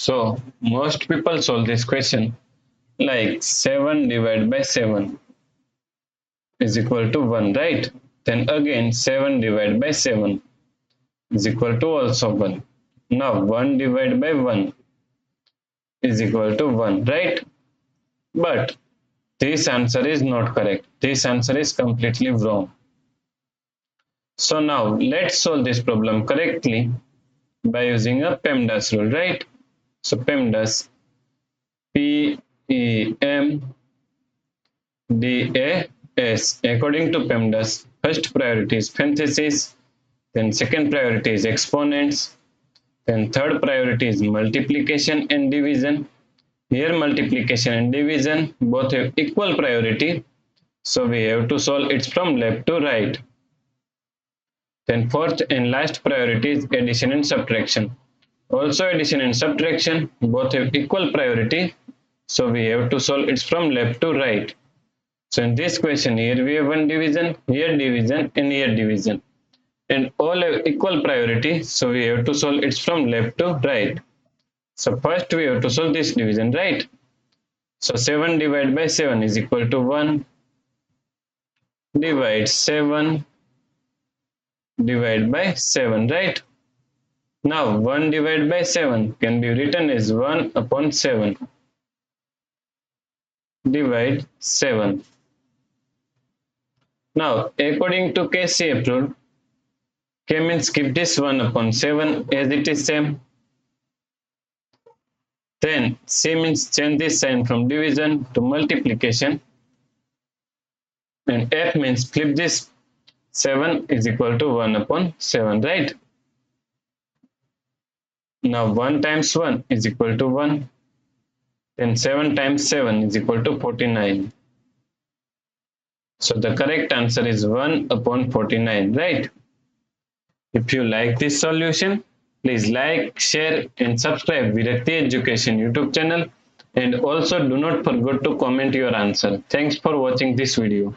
So most people solve this question like 7 divided by 7 is equal to 1, right? Then again 7 divided by 7 is equal to also 1. Now 1 divided by 1 is equal to 1, right? But this answer is not correct. This answer is completely wrong. So now let's solve this problem correctly by using a PEMDAS rule, right? So PEMDAS, P-E-M-D-A-S. According to PEMDAS, first priority is parenthesis, then second priority is exponents, then third priority is multiplication and division. Here multiplication and division both have equal priority, so we have to solve it from left to right. Then fourth and last priority is addition and subtraction. Also addition and subtraction both have equal priority, so we have to solve it from left to right. So in this question, here we have one division, here division, and here division, and all have equal priority, so we have to solve it from left to right. So first we have to solve this division, right? So 7 divided by 7 is equal to 1. Divide 7 divide by 7, right? Now 1 divided by 7 can be written as 1 upon 7. Divide 7. Now according to KCF rule, K means keep this 1 upon 7 as it is same. Then C means change this sign from division to multiplication. And F means flip this 7 is equal to 1 upon 7, right? Now 1 times 1 is equal to 1. Then 7 times 7 is equal to 49. So the correct answer is 1 upon 49, right? If you like this solution, please like, share and subscribe Virakti Education YouTube channel. And also do not forget to comment your answer. Thanks for watching this video.